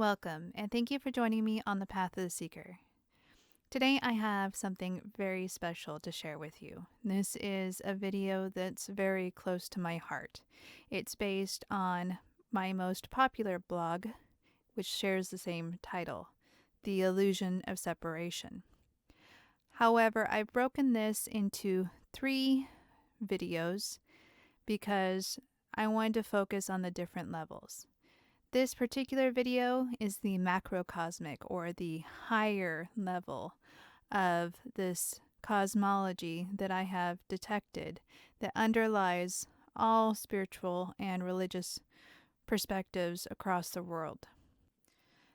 Welcome, and thank you for joining me on the Path of the Seeker. Today I have something very special to share with you. This is a video that's very close to my heart. It's based on my most popular blog, which shares the same title, The Illusion of Separation. However, I've broken this into 3 videos because I wanted to focus on the different levels. This particular video is the macrocosmic, or the higher level of this cosmology that I have detected that underlies all spiritual and religious perspectives across the world.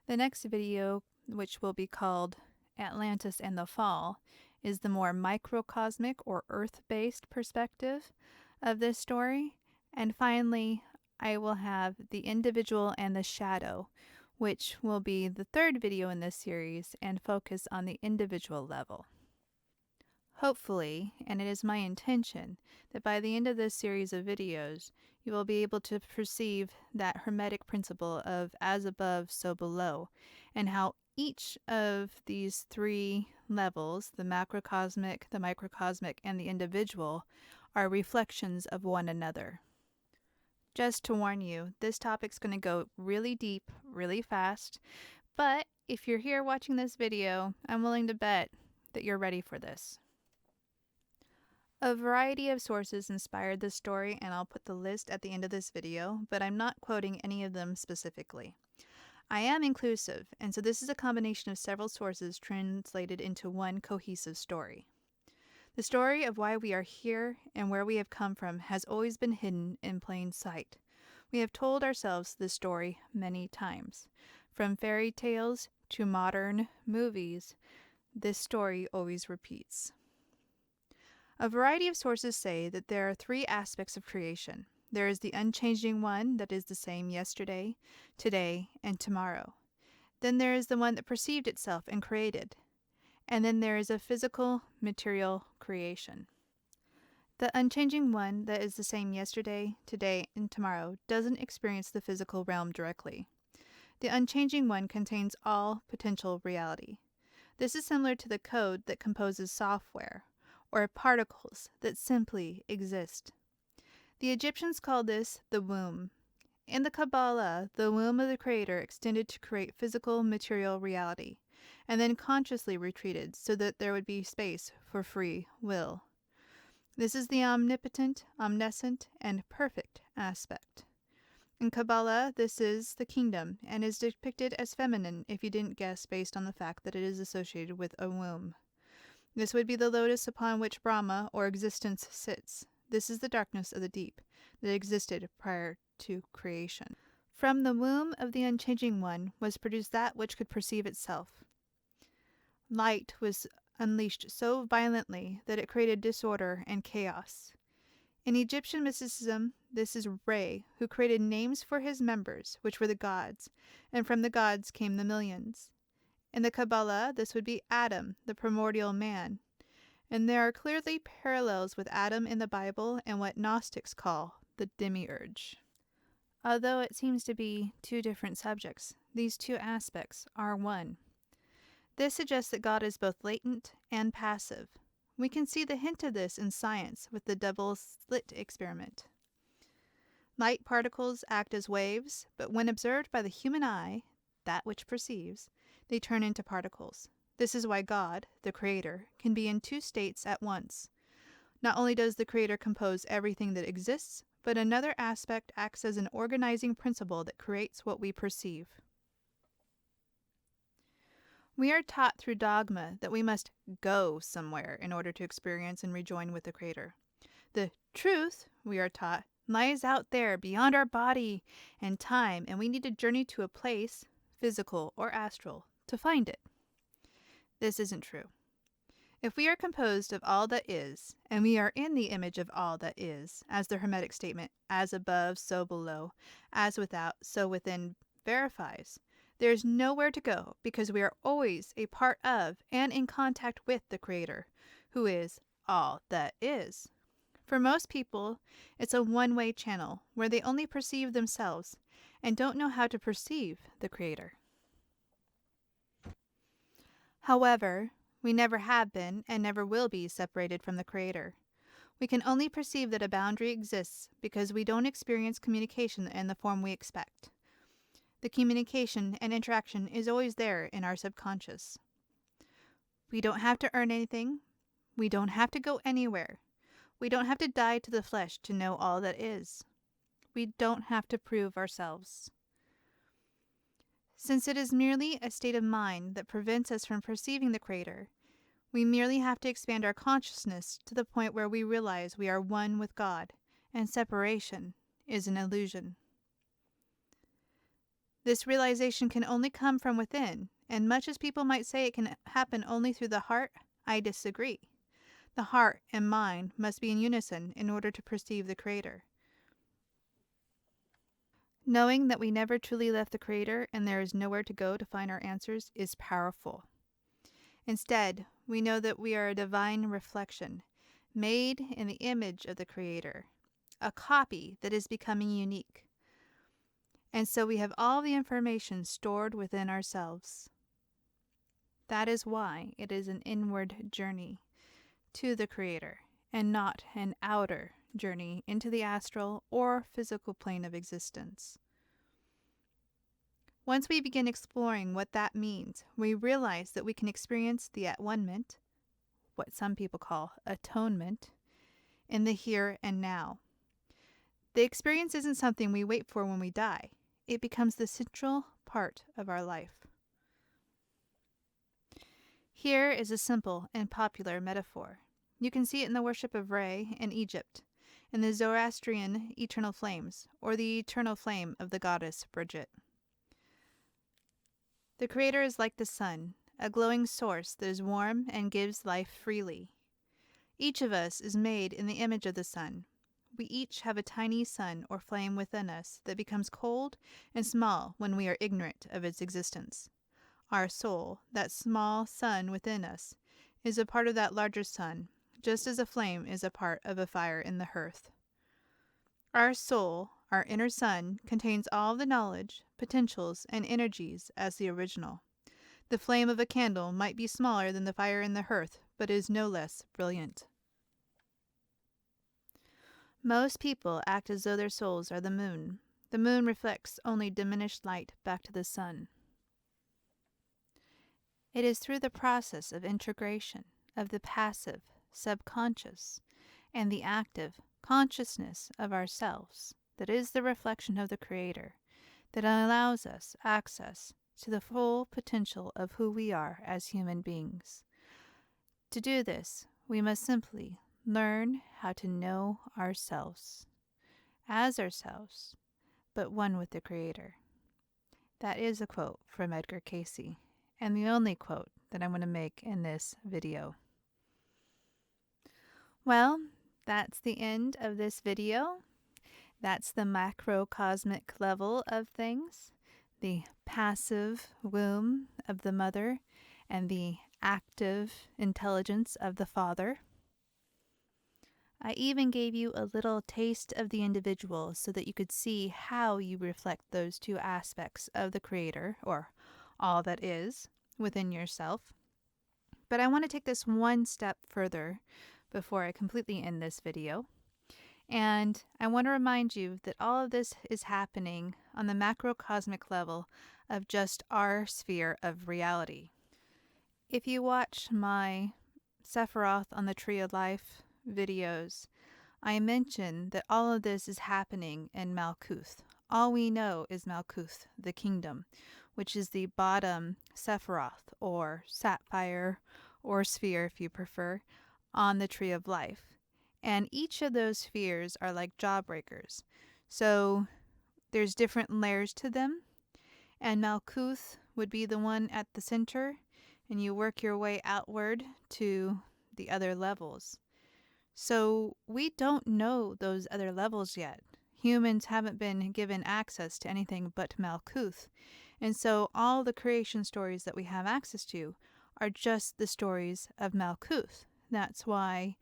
The next video, which will be called Atlantis and the Fall, is the more microcosmic or earth-based perspective of this story. And finally, I will have the individual and the shadow, which will be the 3rd video in this series and focus on the individual level. Hopefully, and it is my intention, that by the end of this series of videos, you will be able to perceive that Hermetic principle of as above, so below, and how each of these 3 levels, the macrocosmic, the microcosmic, and the individual, are reflections of one another. Just to warn you, this topic's going to go really deep, really fast, but if you're here watching this video, I'm willing to bet that you're ready for this. A variety of sources inspired this story, and I'll put the list at the end of this video, but I'm not quoting any of them specifically. I am inclusive, and so this is a combination of several sources translated into one cohesive story. The story of why we are here and where we have come from has always been hidden in plain sight. We have told ourselves this story many times. From fairy tales to modern movies, this story always repeats. A variety of sources say that there are 3 aspects of creation. There is the unchanging one that is the same yesterday, today, and tomorrow. Then there is the one that perceived itself and created. And then there is a physical, material creation. The unchanging one that is the same yesterday, today, and tomorrow doesn't experience the physical realm directly. The unchanging one contains all potential reality. This is similar to the code that composes software, or particles that simply exist. The Egyptians called this the womb. In the Kabbalah, the womb of the Creator extended to create physical, material reality, and then consciously retreated so that there would be space for free will. This is the omnipotent, omniscient, and perfect aspect. In Kabbalah, this is the kingdom, and is depicted as feminine if you didn't guess based on the fact that it is associated with a womb. This would be the lotus upon which Brahma, or existence, sits. This is the darkness of the deep that existed prior to creation. From the womb of the unchanging one was produced that which could perceive itself. Light was unleashed so violently that it created disorder and chaos. In Egyptian mysticism, this is Re, who created names for his members, which were the gods, and from the gods came the millions. In the Kabbalah, this would be Adam, the primordial man, and there are clearly parallels with Adam in the Bible and what Gnostics call the demiurge. Although it seems to be 2 different subjects, these 2 aspects are one. This suggests that God is both latent and passive. We can see the hint of this in science with the double slit experiment. Light particles act as waves, but when observed by the human eye, that which perceives, they turn into particles. This is why God, the Creator, can be in 2 states at once. Not only does the Creator compose everything that exists, but another aspect acts as an organizing principle that creates what we perceive. We are taught through dogma that we must go somewhere in order to experience and rejoin with the Creator. The truth, we are taught, lies out there beyond our body and time, and we need to journey to a place, physical or astral, to find it. This isn't true. If we are composed of all that is, and we are in the image of all that is, as the Hermetic statement, as above, so below, as without, so within, verifies, there is nowhere to go because we are always a part of and in contact with the Creator, who is all that is. For most people, it's a one-way channel where they only perceive themselves and don't know how to perceive the Creator. However, we never have been and never will be separated from the Creator. We can only perceive that a boundary exists because we don't experience communication in the form we expect. The communication and interaction is always there in our subconscious. We don't have to earn anything. We don't have to go anywhere. We don't have to die to the flesh to know all that is. We don't have to prove ourselves. Since it is merely a state of mind that prevents us from perceiving the Creator, we merely have to expand our consciousness to the point where we realize we are one with God, and separation is an illusion. This realization can only come from within, and much as people might say it can happen only through the heart, I disagree. The heart and mind must be in unison in order to perceive the Creator. Knowing that we never truly left the Creator and there is nowhere to go to find our answers is powerful. Instead, we know that we are a divine reflection, made in the image of the Creator, a copy that is becoming unique. And so we have all the information stored within ourselves. That is why it is an inward journey to the Creator, and not an outer journey into the astral or physical plane of existence. Once we begin exploring what that means, we realize that we can experience the at-one-ment, what some people call atonement, in the here and now. The experience isn't something we wait for when we die. It becomes the central part of our life. Here is a simple and popular metaphor. You can see it in the worship of Re in Egypt, in the Zoroastrian eternal flames, or the eternal flame of the goddess Bridget. The Creator is like the sun, a glowing source that is warm and gives life freely. Each of us is made in the image of the sun. We each have a tiny sun or flame within us that becomes cold and small when we are ignorant of its existence. Our soul, that small sun within us, is a part of that larger sun, just as a flame is a part of a fire in the hearth. Our soul, our inner sun, contains all the knowledge, potentials, and energies as the original. The flame of a candle might be smaller than the fire in the hearth, but is no less brilliant. Most people act as though their souls are the moon. The moon reflects only diminished light back to the sun. It is through the process of integration of the passive, subconscious, and the active consciousness of ourselves that is the reflection of the Creator that allows us access to the full potential of who we are as human beings. To do this, we must simply learn how to know ourselves as ourselves, but one with the Creator. That is a quote from Edgar Cayce, and the only quote that I'm going to make in this video. Well, that's the end of this video. That's the macrocosmic level of things, the passive womb of the mother and the active intelligence of the father. I even gave you a little taste of the individual so that you could see how you reflect those two aspects of the Creator, or all that is, within yourself. But I want to take this one step further before I completely end this video. And I want to remind you that all of this is happening on the macrocosmic level of just our sphere of reality. If you watch my Sephiroth on the Tree of Life videos, I mentioned that all of this is happening in Malkuth. All we know is Malkuth, the kingdom, which is the bottom Sephiroth, or sapphire, or sphere if you prefer, on the Tree of Life. And each of those spheres are like jawbreakers. So there's different layers to them, and Malkuth would be the one at the center, and you work your way outward to the other levels. So we don't know those other levels yet. Humans haven't been given access to anything but Malkuth. And so all the creation stories that we have access to are just the stories of Malkuth. That's why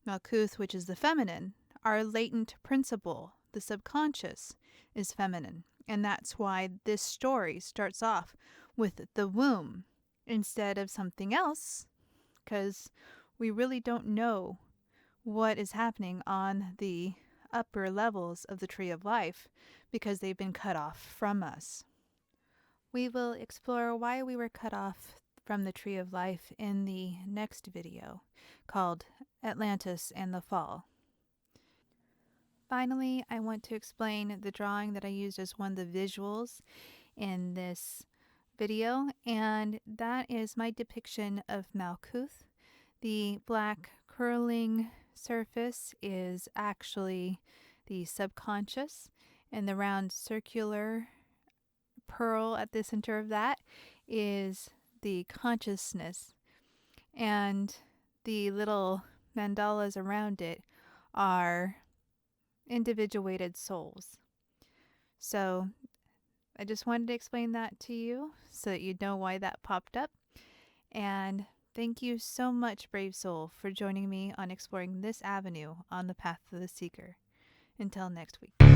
Malkuth, which is the feminine, our latent principle, the subconscious, is feminine. And that's why this story starts off with the womb, instead of something else, because we really don't know what is happening on the upper levels of the tree of life because they've been cut off from us. We will explore why we were cut off from the tree of life in the next video called Atlantis and the Fall. Finally, I want to explain the drawing that I used as one of the visuals in this video, and that is my depiction of Malkuth. The black curling surface is actually the subconscious, and the round circular pearl at the center of that is the consciousness, and the little mandalas around it are individuated souls. So I just wanted to explain that to you so that you'd know why that popped up. And thank you so much, Brave Soul, for joining me on exploring this avenue on the path of the Seeker. Until next week.